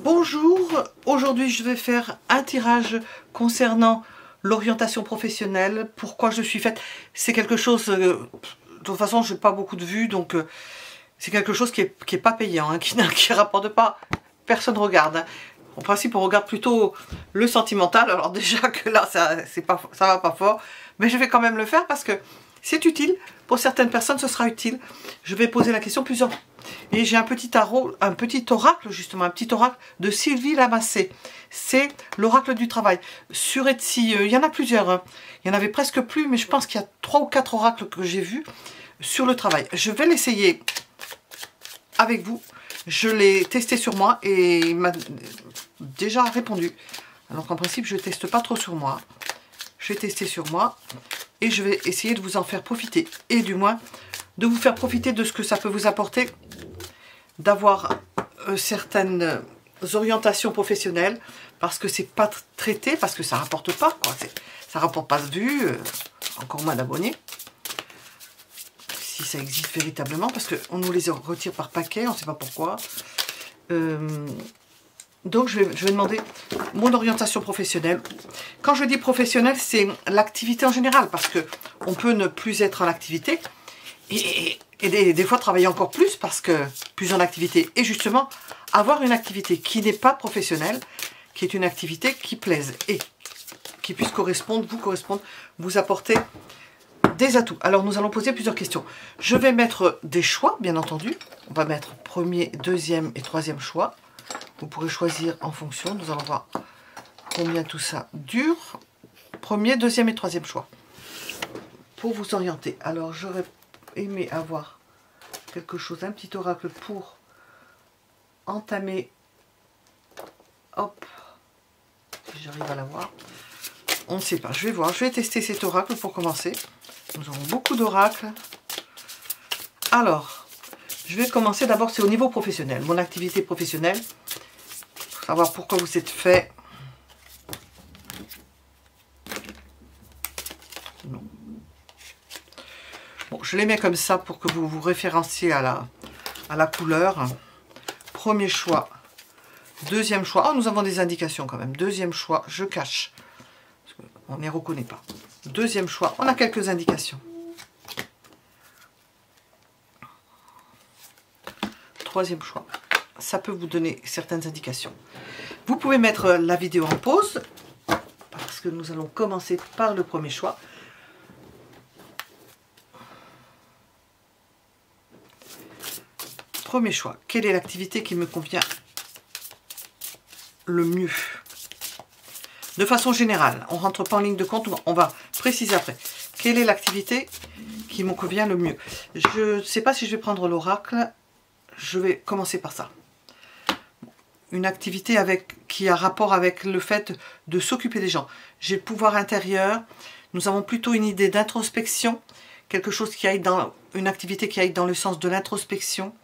Bonjour, aujourd'hui je vais faire un tirage concernant l'orientation professionnelle, pourquoi je suis faite. C'est quelque chose, de toute façon je n'ai pas beaucoup de vues, donc c'est quelque chose qui est pas payant, hein, qui ne rapporte pas, personne regarde. Hein. En principe on regarde plutôt le sentimental, alors déjà que là ça va pas fort, mais je vais quand même le faire parce que c'est utile, pour certaines personnes ce sera utile. Je vais poser la question plusieurs fois. Et j'ai un petit oracle justement, un petit oracle de Sylvie Lamassé. C'est l'oracle du travail. Sur Etsy, il y en a plusieurs. Hein. Il y en avait presque plus, mais je pense qu'il y a 3 ou 4 oracles que j'ai vus sur le travail. Je vais l'essayer avec vous. Je l'ai testé sur moi et il m'a déjà répondu. Alors qu'en principe, je ne teste pas trop sur moi. Je vais tester sur moi et je vais essayer de vous en faire profiter. Et du moins, de vous faire profiter de ce que ça peut vous apporter, d'avoir certaines orientations professionnelles, parce que c'est pas traité, parce que ça rapporte pas, quoi. Ça rapporte pas de vues, encore moins d'abonnés, si ça existe véritablement, parce qu'on nous les retire par paquet, on ne sait pas pourquoi. Donc je vais demander mon orientation professionnelle. Quand je dis professionnelle, c'est l'activité en général, parce que on peut ne plus être en activité, et des fois travailler encore plus parce que plus en activité. Et justement, avoir une activité qui n'est pas professionnelle, qui est une activité qui plaise et qui puisse correspondre, vous apporter des atouts. Alors nous allons poser plusieurs questions. Je vais mettre des choix, bien entendu. On va mettre premier, deuxième et troisième choix. Vous pourrez choisir en fonction. Nous allons voir combien tout ça dure. Premier, deuxième et troisième choix. Pour vous orienter. Alors j'aurais aimé avoir quelque chose, un petit oracle pour entamer. Hop, si j'arrive à l'avoir. On ne sait pas, je vais voir, je vais tester cet oracle pour commencer. Nous avons beaucoup d'oracles. Alors, je vais commencer d'abord, c'est au niveau professionnel, mon activité professionnelle. Pour savoir pourquoi vous êtes fait. Non. Bon, je les mets comme ça pour que vous vous référenciez à la couleur. Premier choix. Deuxième choix. Oh, nous avons des indications quand même. Deuxième choix, je cache. On ne les reconnaît pas. Deuxième choix, on a quelques indications. Troisième choix. Ça peut vous donner certaines indications. Vous pouvez mettre la vidéo en pause parce que nous allons commencer par le premier choix. Premier choix, quelle est l'activité qui me convient le mieux? De façon générale, on ne rentre pas en ligne de compte, on va préciser après. Quelle est l'activité qui me convient le mieux? Je ne sais pas si je vais prendre l'oracle, je vais commencer par ça. Une activité qui a rapport avec le fait de s'occuper des gens. J'ai le pouvoir intérieur, nous avons plutôt une idée d'introspection, quelque chose qui aille dans une activité qui aille dans le sens de l'introspection,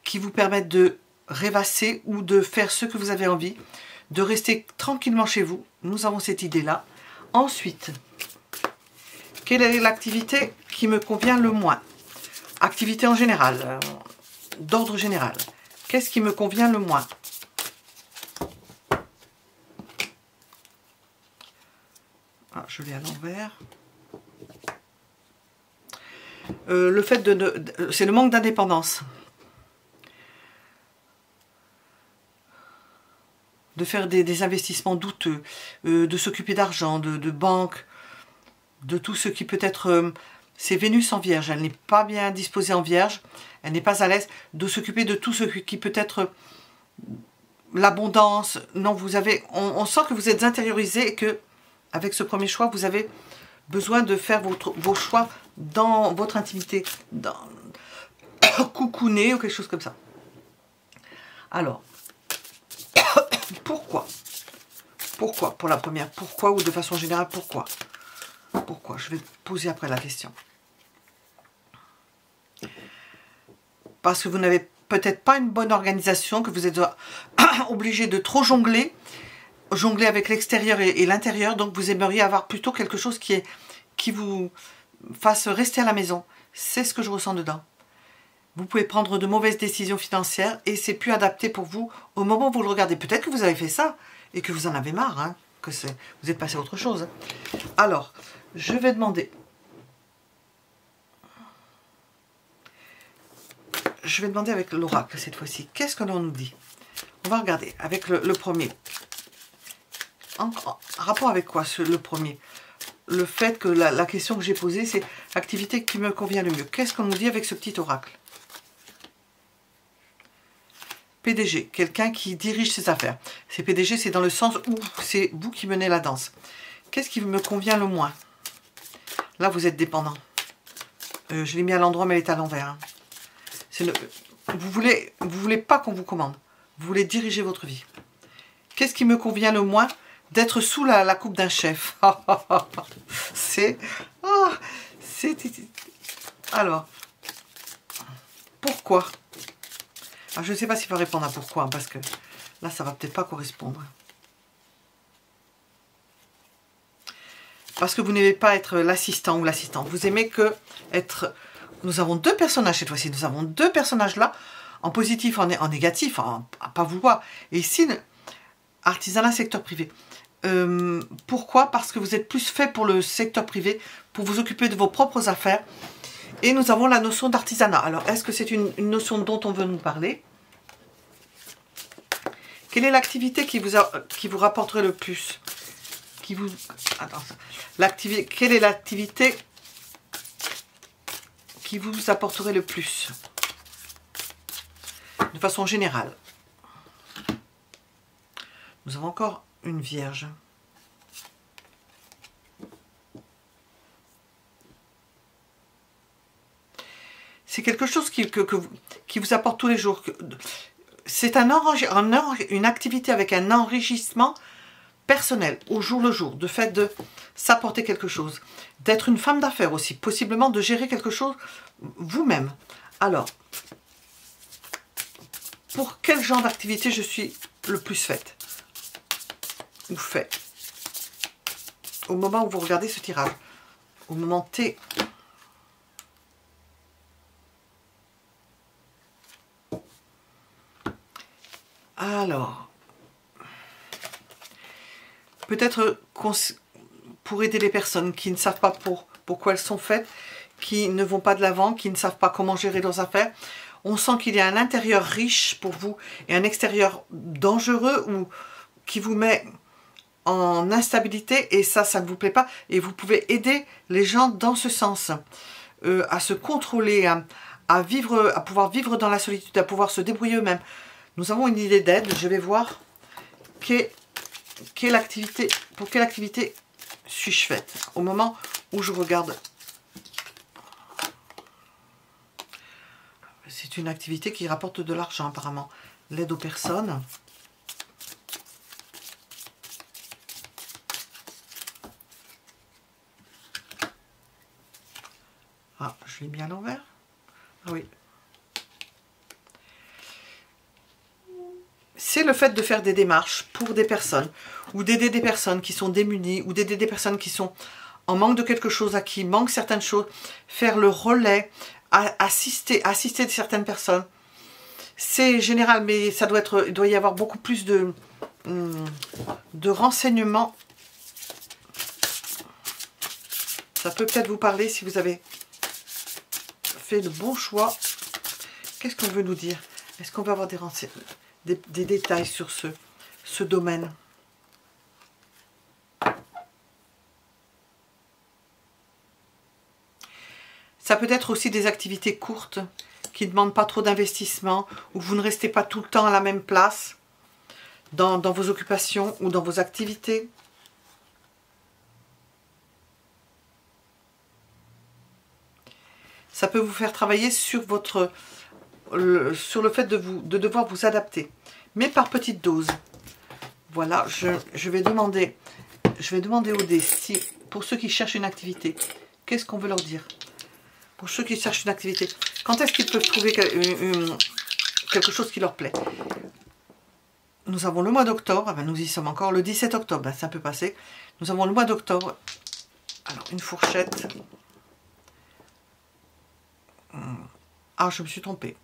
qui vous permettent de rêvasser ou de faire ce que vous avez envie, de rester tranquillement chez vous. Nous avons cette idée-là. Ensuite, quelle est l'activité qui me convient le moins? Activité en général, d'ordre général. Qu'est-ce qui me convient le moins? Ah, je l'ai à l'envers. Le fait c'est le manque d'indépendance. De faire des investissements douteux, de s'occuper d'argent, de banque, de tout ce qui peut être... c'est Vénus en Vierge, elle n'est pas bien disposée en Vierge, elle n'est pas à l'aise, de s'occuper de tout ce qui peut être l'abondance. Non, vous avez, on sent que vous êtes intériorisé et que, avec ce premier choix, vous avez besoin de faire vos choix dans votre intimité, dans coucouner ou quelque chose comme ça. Alors, pourquoi? Pourquoi pour la première? Pourquoi ou de façon générale, pourquoi? Pourquoi? Je vais poser après la question. Parce que vous n'avez peut-être pas une bonne organisation, que vous êtes obligé de trop jongler avec l'extérieur et l'intérieur, donc vous aimeriez avoir plutôt quelque chose qui vous fasse rester à la maison. C'est ce que je ressens dedans. Vous pouvez prendre de mauvaises décisions financières et c'est plus adapté pour vous au moment où vous le regardez. Peut-être que vous avez fait ça et que vous en avez marre, hein, que vous êtes passé à autre chose. Hein. Alors, je vais demander... Je vais demander avec l'oracle cette fois-ci. Qu'est-ce que l'on nous dit? On va regarder avec le premier. En rapport avec quoi le premier? Le fait que la question que j'ai posée, c'est l'activité qui me convient le mieux. Qu'est-ce qu'on nous dit avec ce petit oracle? PDG, quelqu'un qui dirige ses affaires. C'est PDG, c'est dans le sens où c'est vous qui menez la danse. Qu'est-ce qui me convient le moins? Là, vous êtes dépendant. Je l'ai mis à l'endroit, mais elle est à l'envers. Hein. Vous voulez pas qu'on vous commande. Vous voulez diriger votre vie. Qu'est-ce qui me convient le moins? D'être sous la coupe d'un chef. C'est... Oh, alors, pourquoi? Alors, je ne sais pas s'il va répondre à pourquoi, hein, parce que là, ça va peut-être pas correspondre. Parce que vous n'aimez pas être l'assistant ou l'assistante. Vous aimez que être... Nous avons deux personnages cette fois-ci. Nous avons deux personnages là, en positif, en négatif, à pas vouloir. Et ici, artisanat, secteur privé. Pourquoi? Parce que vous êtes plus fait pour le secteur privé, pour vous occuper de vos propres affaires. Et nous avons la notion d'artisanat. Alors, est-ce que c'est une notion dont on veut nous parler? Quelle est l'activité qui vous rapporterait le plus? Quelle est l'activité qui vous apporterait le plus? De façon générale. Nous avons encore une vierge. C'est quelque chose qui vous apporte tous les jours. C'est une activité avec un enrichissement personnel, au jour le jour, de fait de s'apporter quelque chose. D'être une femme d'affaires aussi, possiblement de gérer quelque chose vous-même. Alors, pour quel genre d'activité je suis le plus faite? Ou fait? Au moment où vous regardez ce tirage. Au moment T. Alors, peut-être pour aider les personnes qui ne savent pas pourquoi elles sont faites, qui ne vont pas de l'avant, qui ne savent pas comment gérer leurs affaires. On sent qu'il y a un intérieur riche pour vous et un extérieur dangereux ou qui vous met en instabilité et ça ne vous plaît pas. Et vous pouvez aider les gens dans ce sens, à se contrôler, à pouvoir vivre dans la solitude, à pouvoir se débrouiller eux-mêmes. Nous avons une idée d'aide. Je vais voir pour quelle activité suis-je faite au moment où je regarde. C'est une activité qui rapporte de l'argent apparemment. L'aide aux personnes. Ah, je l'ai mis à l'envers. Ah oui. C'est le fait de faire des démarches pour des personnes, ou d'aider des personnes qui sont démunies, ou d'aider des personnes qui sont en manque de quelque chose, à qui manquent certaines choses, faire le relais, assister certaines personnes. C'est général, mais ça il doit y avoir beaucoup plus de renseignements. Ça peut peut-être vous parler si vous avez fait le bon choix. Qu'est-ce qu'on veut nous dire? Est-ce qu'on va avoir des renseignements, des détails sur ce domaine? Ça peut être aussi des activités courtes qui ne demandent pas trop d'investissement, où vous ne restez pas tout le temps à la même place dans vos occupations ou dans vos activités. Ça peut vous faire travailler sur le fait de devoir vous adapter, mais par petites doses. Voilà, je vais demander au dé, pour ceux qui cherchent une activité, qu'est-ce qu'on veut leur dire? Pour ceux qui cherchent une activité, quand est-ce qu'ils peuvent trouver quelque chose qui leur plaît? Nous avons le mois d'octobre, ben nous y sommes encore, le 17 octobre, ben c'est un peu passé. Nous avons le mois d'octobre, alors une fourchette. Ah, je me suis trompée.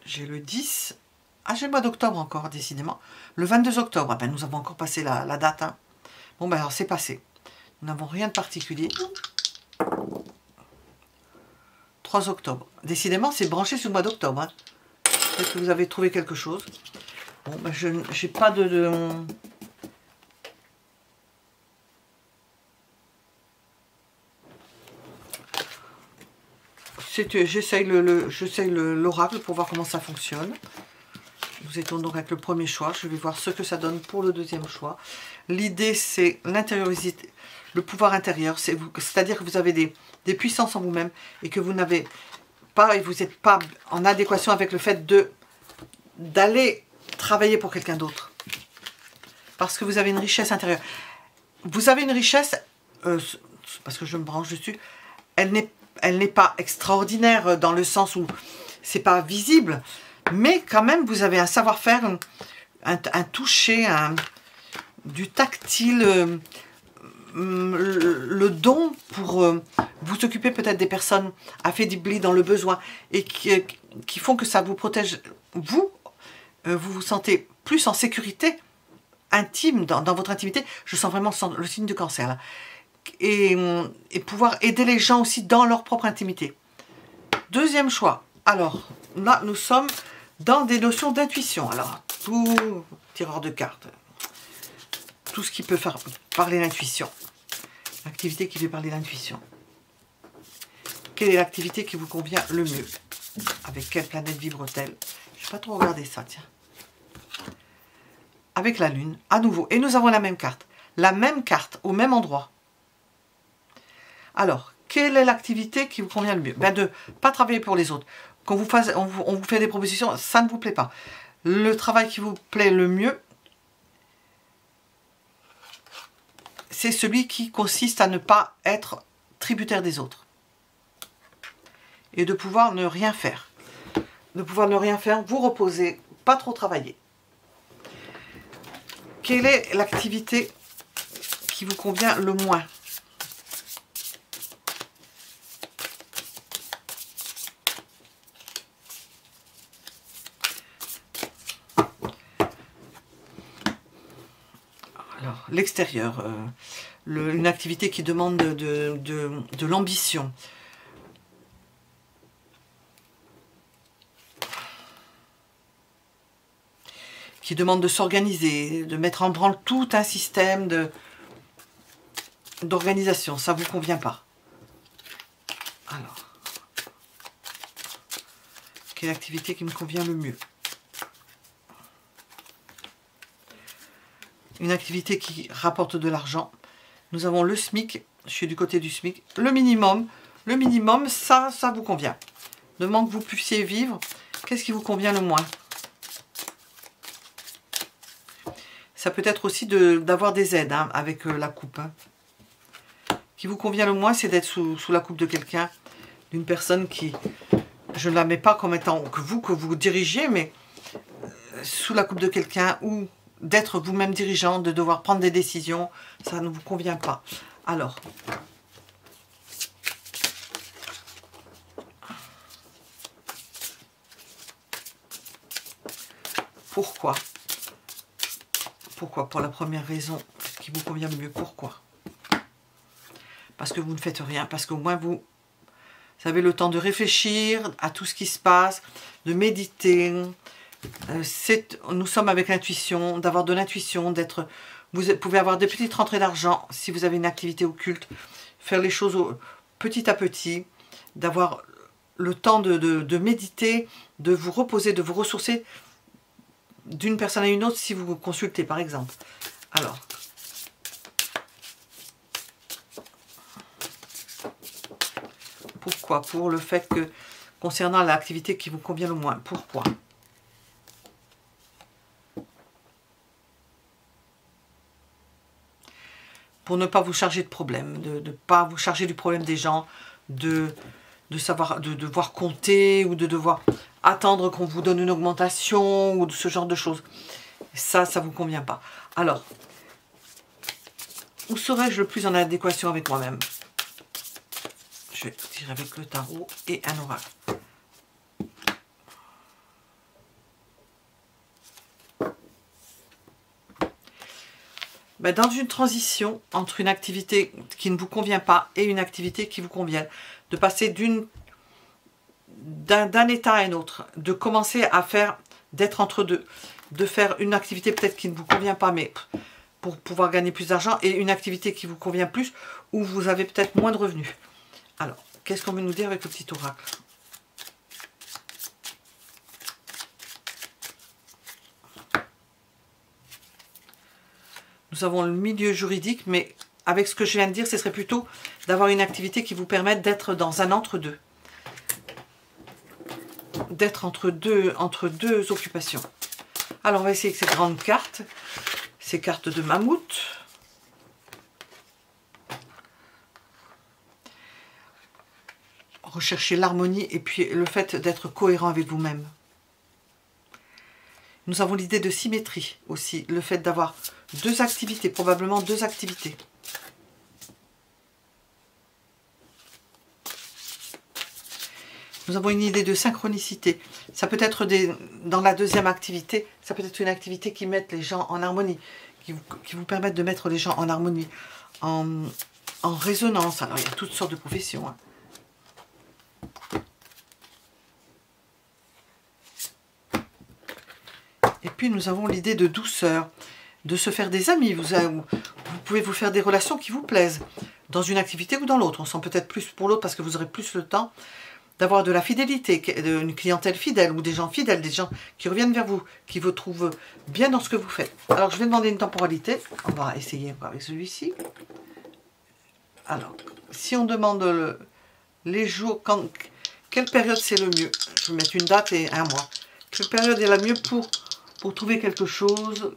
J'ai le 10. Ah, j'ai le mois d'octobre encore, décidément. Le 22 octobre. Ah ben, nous avons encore passé la date. Hein. Bon, ben alors, c'est passé. Nous n'avons rien de particulier. 3 octobre. Décidément, c'est branché sur le mois d'octobre. Hein. Peut-être que vous avez trouvé quelque chose. Bon, ben, je n'ai pas de... J'essaye l'oracle pour voir comment ça fonctionne. Nous étions donc avec le premier choix. Je vais voir ce que ça donne pour le deuxième choix. L'idée, c'est l'intériorité, le pouvoir intérieur. C'est-à-dire que vous avez des puissances en vous-même et que vous n'avez pas, et vous n'êtes pas en adéquation avec le fait d'aller travailler pour quelqu'un d'autre. Parce que vous avez une richesse intérieure. Vous avez une richesse, parce que je me branche dessus, elle n'est pas extraordinaire dans le sens où c'est pas visible, mais quand même vous avez un savoir-faire, un toucher, du tactile, le don pour vous occuper peut-être des personnes affaiblies dans le besoin et qui font que ça vous protège, vous vous sentez plus en sécurité intime, dans votre intimité. Je sens vraiment le signe du Cancer là. Et pouvoir aider les gens aussi dans leur propre intimité. Deuxième choix. Alors, là, nous sommes dans des notions d'intuition. Alors, tout tireur de cartes, tout ce qui peut faire parler l'intuition. L'activité qui fait parler l'intuition. Quelle est l'activité qui vous convient le mieux? Avec quelle planète vibre-t-elle? Je n'ai pas trop regardé ça, tiens. Avec la Lune, à nouveau. Et nous avons la même carte. La même carte, au même endroit. Alors, quelle est l'activité qui vous convient le mieux? Ben, de ne pas travailler pour les autres. Quand on vous fait des propositions, ça ne vous plaît pas. Le travail qui vous plaît le mieux, c'est celui qui consiste à ne pas être tributaire des autres. Et de pouvoir ne rien faire. De pouvoir ne rien faire, vous reposer, pas trop travailler. Quelle est l'activité qui vous convient le moins? Alors, l'extérieur, une activité qui demande de l'ambition. Qui demande de s'organiser, de mettre en branle tout un système d'organisation. Ça ne vous convient pas. Alors, quelle activité qui me convient le mieux? Une activité qui rapporte de l'argent. Nous avons le SMIC, je suis du côté du SMIC. Le minimum, ça vous convient. De moment que vous puissiez vivre, qu'est-ce qui vous convient le moins? Ça peut être aussi d'avoir des aides hein, avec la coupe. Hein. Qui vous convient le moins, c'est d'être sous la coupe de quelqu'un, d'une personne qui, je ne la mets pas comme étant que vous dirigiez, mais sous la coupe de quelqu'un ou d'être vous-même dirigeant, de devoir prendre des décisions, ça ne vous convient pas. Alors, pourquoi? Pourquoi? Pour la première raison qui vous convient le mieux. Pourquoi? Parce que vous ne faites rien, parce qu'au moins vous avez le temps de réfléchir à tout ce qui se passe, de méditer. Nous sommes avec l'intuition, d'avoir de l'intuition, vous pouvez avoir des petites rentrées d'argent si vous avez une activité occulte, faire les choses petit à petit, d'avoir le temps de méditer, de vous reposer, de vous ressourcer d'une personne à une autre si vous consultez par exemple. Alors, pourquoi? Pour le fait que, concernant l'activité qui vous convient le moins, pourquoi? Pour ne pas vous charger de problèmes, de ne pas vous charger du problème des gens, de devoir compter ou de devoir attendre qu'on vous donne une augmentation ou de ce genre de choses. Ça ne vous convient pas. Alors, où serais-je le plus en adéquation avec moi-même? Je vais tirer avec le tarot et un oracle. Ben, dans une transition entre une activité qui ne vous convient pas et une activité qui vous convient, de passer d'un état à un autre, de commencer à faire, d'être entre deux, de faire une activité peut-être qui ne vous convient pas, mais pour pouvoir gagner plus d'argent, et une activité qui vous convient plus, où vous avez peut-être moins de revenus. Alors, qu'est-ce qu'on veut nous dire avec le petit oracle? Nous avons le milieu juridique, mais avec ce que je viens de dire, ce serait plutôt d'avoir une activité qui vous permette d'être dans un entre-deux. D'être entre deux occupations. Alors, on va essayer avec ces grandes cartes, ces cartes de mammouth. Rechercher l'harmonie et puis le fait d'être cohérent avec vous-même. Nous avons l'idée de symétrie aussi, le fait d'avoir deux activités, probablement deux activités. Nous avons une idée de synchronicité. Ça peut être dans la deuxième activité, ça peut être une activité qui met les gens en harmonie, qui vous permettent de mettre les gens en harmonie, en résonance. Alors, il y a toutes sortes de professions. Hein. Et puis, nous avons l'idée de douceur, de se faire des amis. Vous pouvez vous faire des relations qui vous plaisent, dans une activité ou dans l'autre. On sent peut-être plus pour l'autre parce que vous aurez plus le temps d'avoir de la fidélité, une clientèle fidèle ou des gens fidèles, des gens qui reviennent vers vous, qui vous trouvent bien dans ce que vous faites. Alors, je vais demander une temporalité. On va essayer avec celui-ci. Alors, si on demande les jours, quelle période c'est le mieux? Je vais mettre une date et un mois. Quelle période est la mieux pour trouver quelque chose,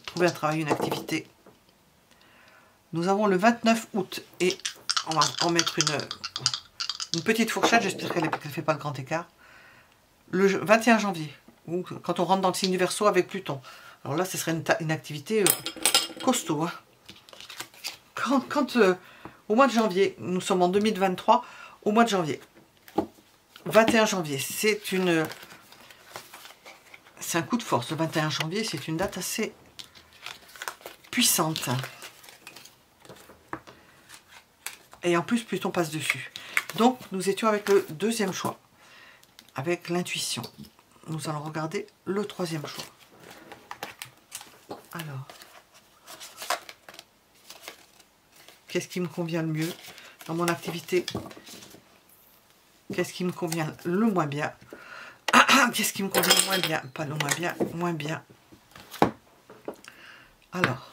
trouver un travail, une activité? Nous avons le 29 août et on va en mettre une petite fourchette, j'espère qu'elle ne fait pas le grand écart. Le 21 janvier, ou quand on rentre dans le signe du Verseau avec Pluton. Alors là, ce serait une activité costaud. Hein. Au mois de janvier, nous sommes en 2023, au mois de janvier, 21 janvier, c'est un coup de force. Le 21 janvier, c'est une date assez puissante. Et en plus, Pluton passe dessus. Donc, nous étions avec le deuxième choix, avec l'intuition. Nous allons regarder le troisième choix. Alors, qu'est-ce qui me convient le mieux dans mon activité? Qu'est-ce qui me convient le moins bien? Qu'est-ce qui me convient le moins bien? Pas le moins bien, moins bien. Alors,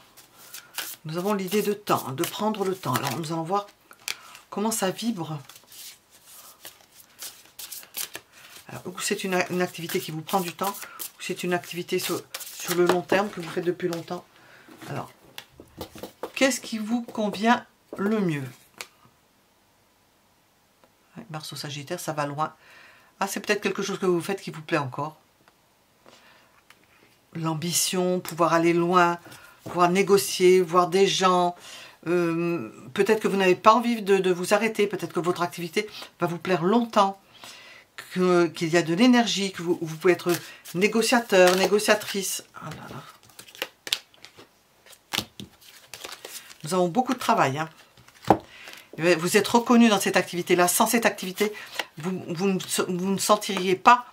nous avons l'idée de temps, de prendre le temps. Alors, nous allons voir comment ça vibre. Alors, ou c'est une activité qui vous prend du temps, ou c'est une activité sur le long terme que vous faites depuis longtemps. Alors, qu'est-ce qui vous convient le mieux? Mars au Sagittaire, ça va loin. Ah, c'est peut-être quelque chose que vous faites qui vous plaît encore. L'ambition, pouvoir aller loin, pouvoir négocier, voir des gens. Peut-être que vous n'avez pas envie de vous arrêter. Peut-être que votre activité va vous plaire longtemps. Qu'il y a de l'énergie, que vous pouvez être négociateur, négociatrice. Ah là là. Nous avons beaucoup de travail. Hein. Vous êtes reconnu dans cette activité-là. Sans cette activité, vous ne sentiriez pas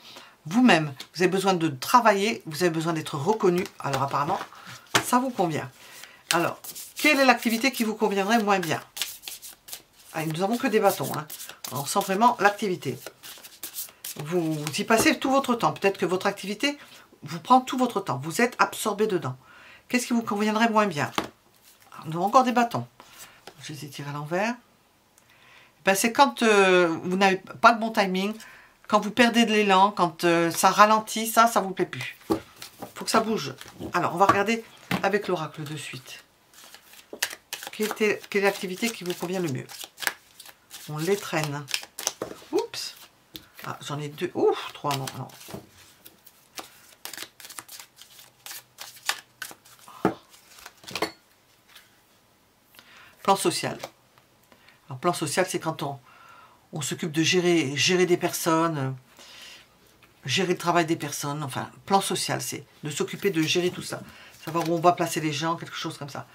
vous-même. Vous avez besoin de travailler, vous avez besoin d'être reconnu. Alors apparemment, ça vous convient. Alors, quelle est l'activité qui vous conviendrait moins bien? Ah, nous n'avons que des bâtons. Hein. On sent vraiment l'activité. Vous y passez tout votre temps. Peut-être que votre activité vous prend tout votre temps. Vous êtes absorbé dedans. Qu'est-ce qui vous conviendrait moins bien? Nous avons encore des bâtons. Je les ai tirés à l'envers. Ben, c'est quand vous n'avez pas de bon timing, quand vous perdez de l'élan, quand ça ralentit, ça vous plaît plus. Il faut que ça bouge. Alors, on va regarder avec l'oracle de suite. Quelle est l'activité qui vous convient le mieux? On les traîne. Oups. Ah, j'en ai deux. Ouf, trois, non. Plan social. Alors, plan social, c'est quand on s'occupe de gérer des personnes, gérer le travail des personnes. Enfin, plan social, c'est de s'occuper de gérer tout ça. Savoir où on va placer les gens, quelque chose comme ça.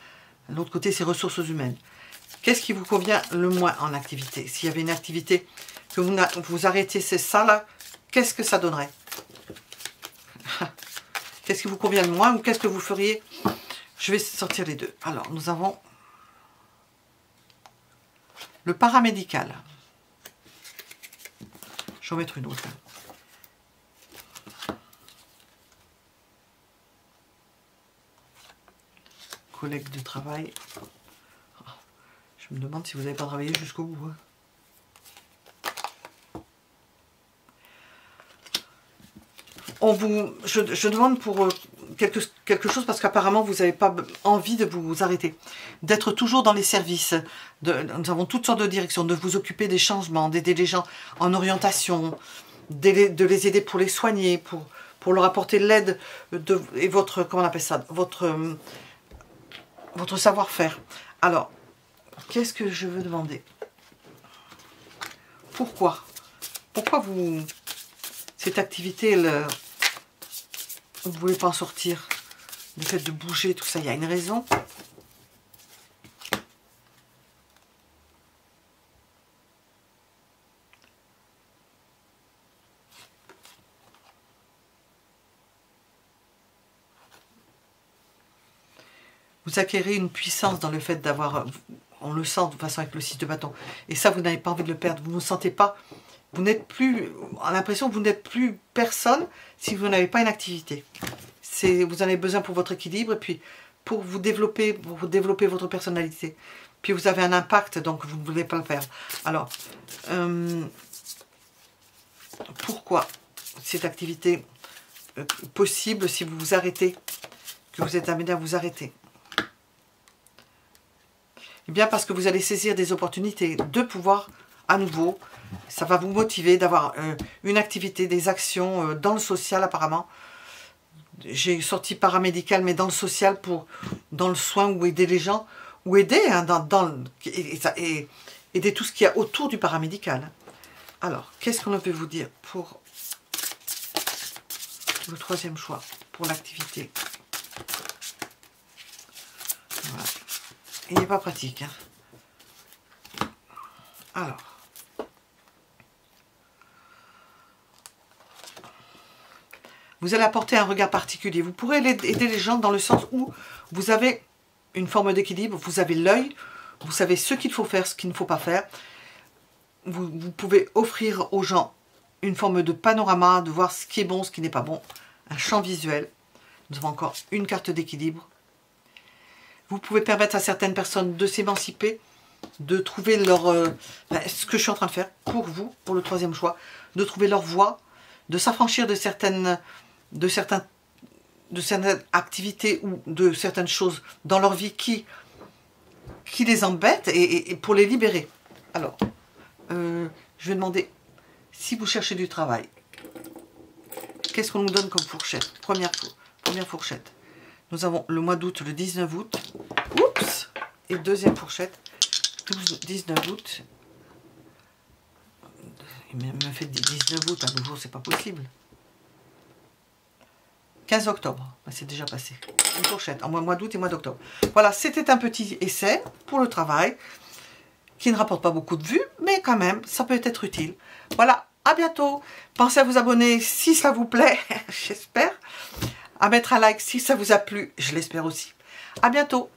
L'autre côté, c'est ressources humaines. Qu'est-ce qui vous convient le moins en activité? S'il y avait une activité que vous arrêtez, c'est ça là, qu'est-ce que ça donnerait? Qu'est-ce qui vous convient le moins ou qu'est-ce que vous feriez? Je vais sortir les deux. Alors, nous avons le paramédical. Je vais en mettre une autre. Collègue de travail. Je me demande si vous n'avez pas travaillé jusqu'au bout. Je demande pour quelque chose parce qu'apparemment vous n'avez pas envie de vous arrêter, d'être toujours dans les services. Nous avons toutes sortes de directions, de vous occuper des changements, d'aider les gens en orientation, de les aider pour les soigner, pour leur apporter l'aide et votre, comment on appelle ça, votre savoir-faire. Alors, qu'est-ce que je veux demander? Pourquoi cette activité, vous ne voulez pas en sortir? Le fait de bouger, tout ça, il y a une raison. Vous acquérez une puissance dans le fait d'avoir, on le sent de toute façon avec le 6 de bâton, et ça vous n'avez pas envie de le perdre, vous ne sentez pas, vous n'êtes plus, on a l'impression que vous n'êtes plus personne si vous n'avez pas une activité. Vous en avez besoin pour votre équilibre et puis pour vous développer votre personnalité. Puis vous avez un impact, donc vous ne voulez pas le perdre. Alors, pourquoi cette activité possible si vous vous arrêtez, que vous êtes amené à vous arrêter? Eh bien parce que vous allez saisir des opportunités de pouvoir à nouveau, ça va vous motiver d'avoir une activité, des actions dans le social apparemment. J'ai sorti paramédical mais dans le social, dans le soin ou aider les gens, ou aider, hein, et aider tout ce qu'il y a autour du paramédical. Alors, qu'est-ce qu'on peut vous dire pour le troisième choix, pour l'activité? Voilà. Il n'est pas pratique. Hein. Alors. Vous allez apporter un regard particulier. Vous pourrez aider les gens dans le sens où vous avez une forme d'équilibre, vous avez l'œil, vous savez ce qu'il faut faire, ce qu'il ne faut pas faire. Vous pouvez offrir aux gens une forme de panorama, de voir ce qui est bon, ce qui n'est pas bon. Un champ visuel. Nous avons encore une carte d'équilibre. Vous pouvez permettre à certaines personnes de s'émanciper, de trouver leur... ce que je suis en train de faire pour vous, pour le troisième choix, de trouver leur voie, de s'affranchir de certaines activités ou de certaines choses dans leur vie qui les embêtent et pour les libérer. Alors, je vais demander, si vous cherchez du travail, qu'est-ce qu'on nous donne comme fourchette? Première fourchette. Nous avons le mois d'août, le 19 août. Oups! Et deuxième fourchette, 19 août. Il m'a fait 19 août, à nouveau, c'est pas possible. 15 octobre, c'est déjà passé. Une fourchette, en mois d'août et mois d'octobre. Voilà, c'était un petit essai pour le travail, qui ne rapporte pas beaucoup de vues, mais quand même, ça peut être utile. Voilà, à bientôt. Pensez à vous abonner si ça vous plaît, j'espère. À mettre un like si ça vous a plu, je l'espère aussi. À bientôt.